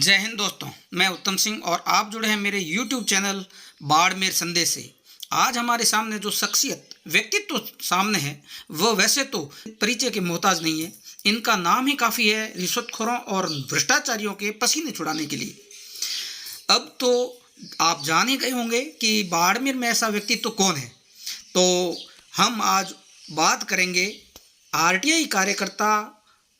जय हिंद दोस्तों, मैं उत्तम सिंह और आप जुड़े हैं मेरे YouTube चैनल बाड़मेर संदेश से। आज हमारे सामने जो शख्सियत व्यक्तित्व सामने है वह वैसे तो परिचय के मोहताज नहीं है। इनका नाम ही काफ़ी है रिश्वतखोरों और भ्रष्टाचारियों के पसीने छुड़ाने के लिए। अब तो आप जान ही गए होंगे कि बाड़मेर में ऐसा व्यक्तित्व कौन है। तो हम आज बात करेंगे RTI कार्यकर्ता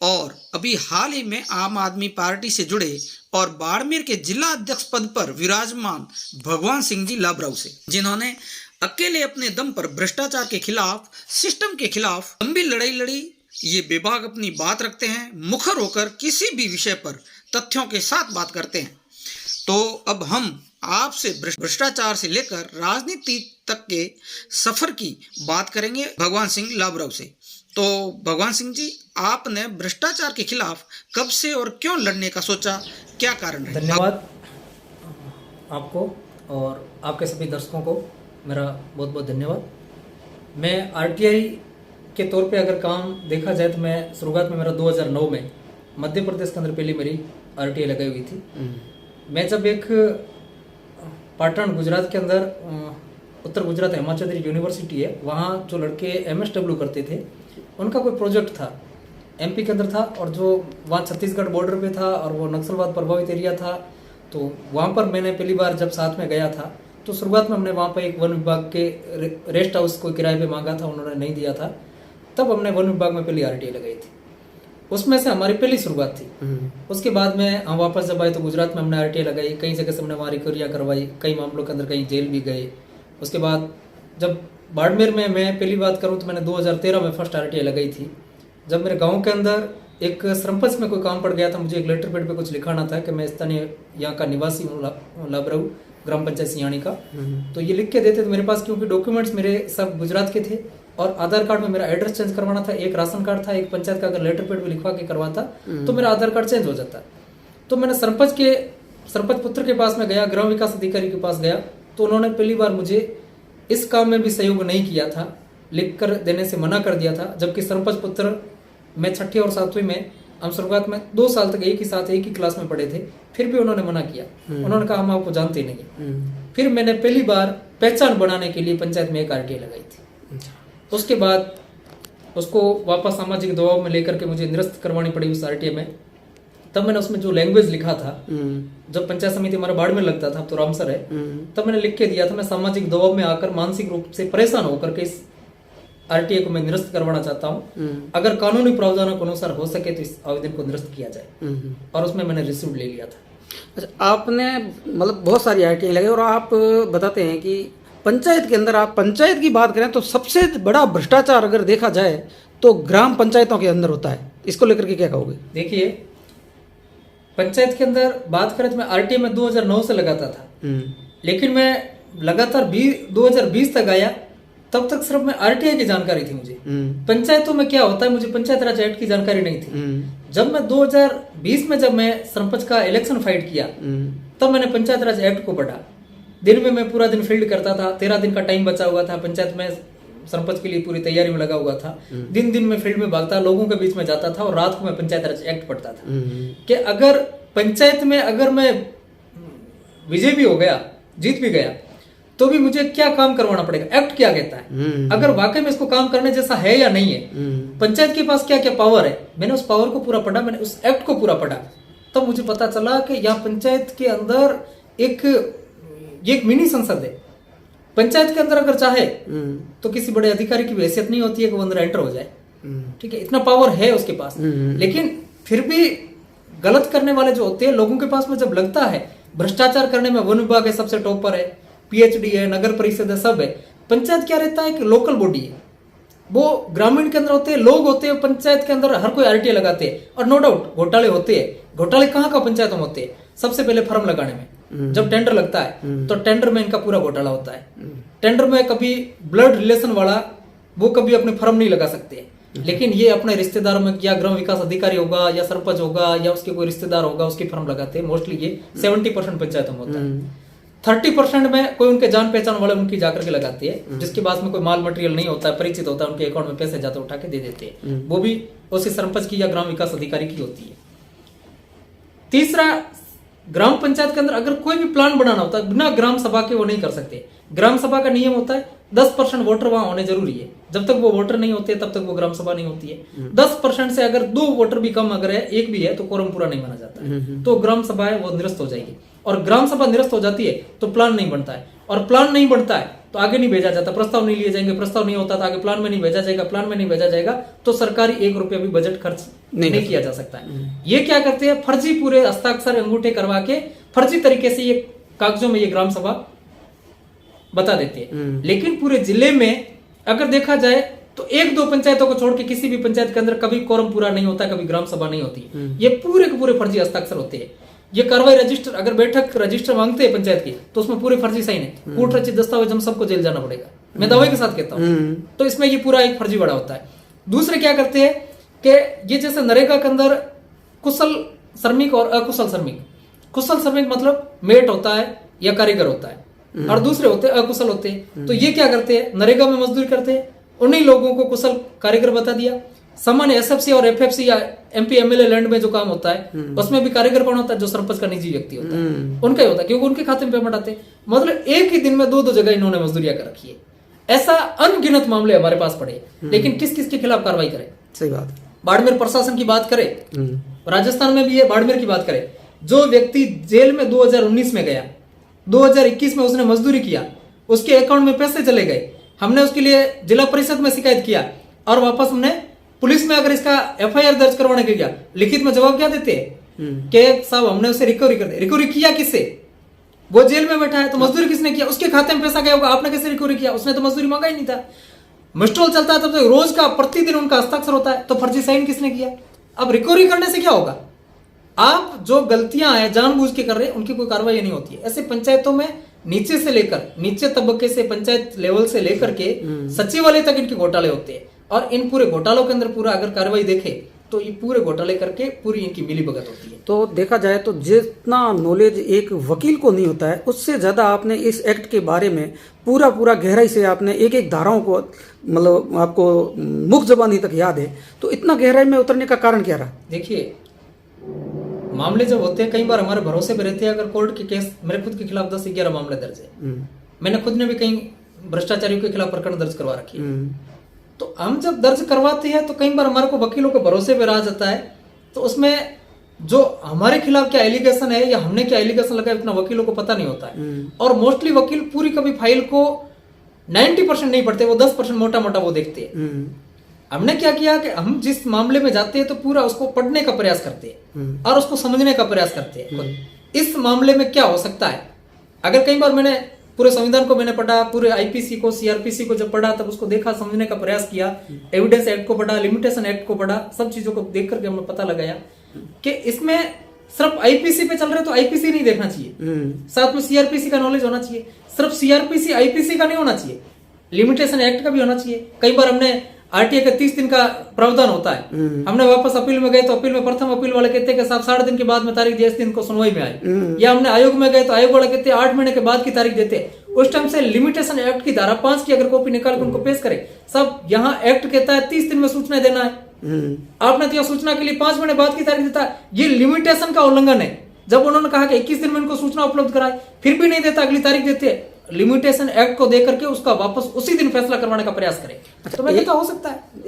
और अभी हाल ही में आम आदमी पार्टी से जुड़े और बाड़मेर के जिला अध्यक्ष पद पर विराजमान भगवान सिंह जी लाबराव से, जिन्होंने अकेले अपने दम पर भ्रष्टाचार के खिलाफ, सिस्टम के खिलाफ लंबी लड़ाई लड़ी। ये बेबाक अपनी बात रखते हैं, मुखर होकर किसी भी विषय पर तथ्यों के साथ बात करते हैं। तो अब हम आपसे भ्रष्टाचार से लेकर राजनीति तक के सफर की बात करेंगे भगवान सिंह लाबराव से। तो भगवान सिंह जी, आपने भ्रष्टाचार के खिलाफ कब से और क्यों लड़ने का सोचा, क्या कारण है? धन्यवाद आपको और आपके सभी दर्शकों को मेरा बहुत बहुत धन्यवाद। मैं RTI के तौर पे अगर काम देखा जाए तो मैं शुरुआत में मेरा 2009 में मध्य प्रदेश के अंदर पहली मेरी RTI लगाई हुई थी। मैं जब एक पाटन गुजरात के अंदर उत्तर गुजरात हिमाचल यूनिवर्सिटी है, वहाँ जो लड़के MSW करते थे उनका कोई प्रोजेक्ट था, MP के अंदर था और जो वहाँ छत्तीसगढ़ बॉर्डर पे था और वो नक्सलवाद प्रभावित एरिया था। तो वहाँ पर मैंने पहली बार जब साथ में गया था तो शुरुआत में हमने वहाँ पर एक वन विभाग के रेस्ट हाउस को किराए पे मांगा था, उन्होंने नहीं दिया था। तब हमने वन विभाग में पहली RTI लगाई थी, उसमें से हमारी पहली शुरुआत थी। उसके बाद में हम वापस जब आए तो गुजरात में हमने RTI लगाई, कई जगह से हमने वहाँ रिकवरियाँ करवाई, कई मामलों के अंदर कहीं जेल भी गए। उसके बाद जब बाड़मेर में मैं पहली बात करूँ तो मैंने 2013 में फर्स्ट RTI लगाई थी। जब मेरे गांव के अंदर एक सरपंच में कोई काम पड़ गया था, मुझे एक लेटर पैड पे कुछ लिखाना था कि मैं स्थानीय यहाँ का निवासी हूँ, लाबराव ग्राम पंचायत सियाणी का। तो ये लिख के देते थे मेरे पास, क्योंकि डॉक्यूमेंट्स मेरे सब गुजरात के थे और आधार कार्ड में मेरा एड्रेस चेंज करवाना था, एक राशन कार्ड था, एक पंचायत का अगर लेटर पैड भी लिखवा के करवाता तो मेरा आधार कार्ड चेंज हो जाता। तो मैंने सरपंच पुत्र के पास में गया, ग्राम विकास अधिकारी के पास गया, तो उन्होंने पहली बार मुझे इस काम में भी सहयोग नहीं किया था, लिख कर देने से मना कर दिया था। जबकि सरपंच पुत्र मैं 6ठी और 7वीं में, हम शुरुआत में 2 साल तक एक ही साथ एक ही क्लास में पढ़े थे, फिर भी उन्होंने मना किया। उन्होंने कहा हम आपको जानते नहीं। फिर मैंने पहली बार पहचान बनाने के लिए पंचायत में एक RTI लगाई थी। उसके बाद उसको वापस सामाजिक दबाव में लेकर के मुझे निरस्त करवानी पड़ी उस RTI में। तब मैंने उसमें जो लैंग्वेज लिखा था, जब पंचायत समिति हमारा बाड़मेर लगता था, अब तो रामसर है, तब मैंने लिख के दिया था मैं सामाजिक दबाव में आकर मानसिक रूप से परेशान होकर के इस RTI को मैं निरस्त करवाना चाहता हूँ। अगर कानूनी प्रावधानों के अनुसार हो सके तो इस आवेदन को निरस्त किया जाए, और उसमें मैंने रिसीव ले लिया था। अच्छा, आपने मतलब बहुत सारी RTI लगाई और आप बताते हैं कि पंचायत के अंदर, आप पंचायत की बात करें तो सबसे बड़ा भ्रष्टाचार अगर देखा जाए तो ग्राम पंचायतों के अंदर होता है। इसको लेकर के क्या कहोगे? देखिए, पंचायत के अंदर बात करें तो मैं RTI में 2009 से लगाता था, लेकिन मैं लगातार 2020 तक आया, तब तक सिर्फ मैं RTI की जानकारी थी मुझे। पंचायतों में क्या होता है मुझे पंचायत राज एक्ट की जानकारी नहीं थी। जब मैं 2020 में जब मैं सरपंच का इलेक्शन फाइट किया, तब मैंने पंचायत राज एक्ट को पढ़ा। दिन में मैं पूरा दिन फील्ड करता था, 13 दिन का टाइम बचा हुआ था, पंचायत में सरपंच के लिए पूरी तैयारी में लगा हुआ था। दिन में फील्ड में भागता, लोगों के बीच में जाता था और रात को मैं पंचायत राज एक्ट पढ़ता था कि अगर पंचायत में अगर मैं विजय भी हो गया, जीत भी गया, तो भी मुझे क्या काम करवाना पड़ेगा, एक्ट क्या कहता है, अगर वाकई में इसको काम करने जैसा है या नहीं है, पंचायत के पास क्या क्या पावर है। मैंने उस पावर को पूरा पढ़ा, मैंने उस एक्ट को पूरा पढ़ा, तब मुझे पता चला कि यहाँ पंचायत के अंदर एक मिनी संसद है। पंचायत के अंदर अगर चाहे तो किसी बड़े अधिकारी की हैसियत नहीं होती है कि वो अंदर एंटर हो जाए, ठीक है, इतना पावर है उसके पास। लेकिन फिर भी गलत करने वाले जो होते हैं, लोगों के पास में जब लगता है भ्रष्टाचार करने में वन विभाग है सबसे टॉप पर है, PhD है, नगर परिषद है, सब है। पंचायत क्या रहता है कि लोकल बॉडी है, वो ग्रामीण के अंदर होते हैं, लोग होते हैं, पंचायत के अंदर हर कोई RTI लगाते हैं। और नो डाउट घोटाले होते हैं। घोटाले कहाँ का पंचायतों में होते हैं? सबसे पहले फर्म लगाने में, जब टेंडर लगता है तो टेंडर में इनका पूरा घोटाला होता है। टेंडर में कभी ब्लड रिलेशन वाला वो कभी अपने फर्म नहीं लगा सकते, लेकिन ये अपने रिश्तेदारों में, या ग्राम विकास अधिकारी होगा या सरपंच होगा या उसके कोई रिश्तेदार होगा, उसकी फर्म लगाते हैं। मोस्टली ये 70% पंचायतों में होता है। 30% में कोई उनके जान पहचान वाले उनकी जाकर के लगाते हैं, जिसके पास में कोई माल मटेरियल नहीं होता है, परिचित होता है, उनके अकाउंट में पैसे जाते उठा के दे देते हैं। वो भी उसी सरपंच की या ग्राम विकास अधिकारी की होती है। तीसरा ग्राम पंचायत के अंदर अगर कोई भी प्लान बनाना होता है बिना ग्राम सभा के वो नहीं कर सकते। ग्राम सभा का नियम होता है 10% वोटर वहां होने जरूरी है। जब तक वो वोटर नहीं होते तब तक वो ग्राम सभा नहीं होती है। 10% से अगर 2 वोटर भी कम अगर है, एक भी है, तो कोरम पूरा नहीं माना जाता है। तो ग्राम सभा है वो निरस्त हो जाएगी। और ग्राम सभा निरस्त हो जाती है तो प्लान नहीं बनता है, और प्लान नहीं बनता है तो आगे नहीं भेजा जाता, प्रस्ताव नहीं लिए जाएंगे, प्रस्ताव नहीं होता तो आगे प्लान में नहीं भेजा जाएगा, प्लान में नहीं भेजा जाएगा तो सरकारी 1 रुपया भी बजट खर्च नहीं किया जा सकता है। ये क्या करते हैं, फर्जी पूरे हस्ताक्षर अंगूठे करवा के फर्जी तरीके से ये कागजों में ये ग्राम सभा बता देते हैं। लेकिन पूरे जिले में अगर देखा जाए तो 1-2 पंचायतों को छोड़ के किसी भी पंचायत के अंदर कभी कोरम पूरा नहीं होता, कभी ग्राम सभा नहीं होती। ये पूरे के पूरे फर्जी हस्ताक्षर होते हैं। ये कार्रवाई रजिस्टर, अगर बैठक रजिस्टर मांगते हैं पंचायत की तो उसमें पूरे फर्जी साइन है, कूट रचित दस्तावेज, हम सबको जेल जाना पड़ेगा, मैं दावे के साथ कहता हूँ। तो इसमें ये पूरा एक फर्जी बड़ा होता है। दूसरे क्या करते हैं कि ये जैसे नरेगा के अंदर कुशल श्रमिक और अकुशल श्रमिक, कुशल श्रमिक मतलब मेट होता है या कारीगर होता है, और दूसरे होते हैं अकुशल होते हैं। तो ये क्या करते हैं, नरेगा में मजदूरी करते हैं, उन्हीं लोगों को कुशल कारीगर बता दिया। सामान्य एसएफसी और एफएफसी या एमपी एमएलए लैंड में जो काम होता है उसमें भी कारीगर कौन होता है, जो सरपंच का निजी व्यक्ति होता है, उनका ही होता है, क्योंकि उनके खाते में पेमेंट आते हैं। मतलब एक ही दिन में 2-2 जगह इन्होंने मजदूरियां कर रखी है। ऐसा अनगिनत मामले हमारे पास पड़े, लेकिन किस किस के खिलाफ कार्रवाई करें। सही बात। बाड़मेर प्रशासन की बात करें, राजस्थान में भी है, बाड़मेर की बात करें, जो व्यक्ति जेल में 2019 में गया, 2021 में उसने मजदूरी किया, उसके अकाउंट में पैसे चले गए, हमने उसके लिए जिला परिषद में शिकायत किया और वापस हमने पुलिस में अगर इसका एफआईआर दर्ज करवाने के लिए लिखित में जवाब क्या देते हैं कि साहब हमने उसे रिकवरी कर दिया। रिकवरी किया किससे, वो जेल में बैठा है तो मजदूरी किसने किया, उसके खाते में पैसा गया होगा, आपने कैसे रिकवरी किया, उसने तो मजदूरी मांगा ही नहीं था। मिस्ट्रोल चलता है तब तक रोज का प्रतिदिन उनका हस्ताक्षर होता है, तो फर्जी साइन किसने किया। अब रिकवरी करने से क्या होगा, आप जो गलतियां हैं जानबूझ के कर रहे हैं उनकी कोई कार्रवाई नहीं होती है। ऐसे पंचायतों में नीचे से लेकर, नीचे तबके से, पंचायत लेवल से लेकर के सचिवालय तक इनके घोटाले होते हैं। और इन पूरे घोटालों के अंदर पूरा अगर कार्रवाई देखे तो ये पूरे घोटाले करके पूरी इनकी मिलीभगत होती है। तो देखा जाए तो जितना नॉलेज एक वकील को नहीं होता है, उससे ज्यादा आपने इस एक्ट के बारे में पूरा गहराई से आपने एक एक धाराओं को, मतलब आपको मुख जबानी तक याद है, तो इतना गहराई में उतरने का कारण क्या रहा। देखिए, मामले जब होते हैं कई बार हमारे भरोसे पे रहते हैं। अगर कोर्ट के केस, मेरे खुद के खिलाफ 10-11 मामले दर्ज है, मैंने खुद ने भी कई भ्रष्टाचारियों के खिलाफ प्रकरण दर्ज करवा रखी है। तो हम जब दर्ज करवाते हैं तो कई बार हमारे को वकीलों के भरोसे पे रहा जाता है, तो उसमें जो हमारे खिलाफ क्या एलिगेशन है या हमने क्या एलिगेशन लगाया उतना वकीलों को पता नहीं होता है। और मोस्टली वकील पूरी कभी फाइल को 90% नहीं पढ़ते, वो 10% मोटा मोटा वो देखते हैं। हमने क्या किया कि हम जिस मामले में जाते हैं तो पूरा उसको पढ़ने का प्रयास करते हैं और उसको समझने का प्रयास करते हैं इस मामले में क्या हो सकता है। अगर कई बार मैंने पूरे संविधान को मैंने पढ़ा, पूरे आईपीसी को, सीआरपीसी को जब पढ़ा तब उसको देखा, समझने का प्रयास किया, एविडेंस एक्ट को पढ़ा, लिमिटेशन एक्ट को पढ़ा, सब चीजों को देख करके हमने पता लगाया कि इसमें सिर्फ आईपीसी पे चल रहे तो आईपीसी नहीं देखना चाहिए, साथ में सीआरपीसी का नॉलेज होना चाहिए। सिर्फ सीआरपीसी आईपीसी का नहीं होना चाहिए, लिमिटेशन एक्ट का भी होना चाहिए। कई बार हमने आरटीए का 30 दिन का प्रावधान होता है, हमने वापस अपील में गए तो अपील में प्रथम अपील वाले कहते हैं कि साहब 7.5 दिन के बाद में तारीख दिया, इस दिन को सुनवाई में आए। या हमने आयोग में गए तो आयोग वाले कहते हैं 8 महीने के बाद की तारीख देते हैं। उस टाइम से लिमिटेशन एक्ट की धारा 5 की अगर कॉपी निकाल कर उनको पेश करे, सब यहाँ एक्ट कहता है 30 दिन में सूचना देना है, आपने तो सूचना के लिए 5 महीने बाद की तारीख देता है, ये लिमिटेशन का उल्लंघन है। जब उन्होंने कहा कि 21 दिन में इनको सूचना उपलब्ध कराए, फिर भी नहीं देता, अगली तारीख देते हैं। लिमिटेशन एक्ट को देकर के उसका वापस उसी दिन फैसला करवाने का प्रयास करें, तो मैं कहता हो सकता है।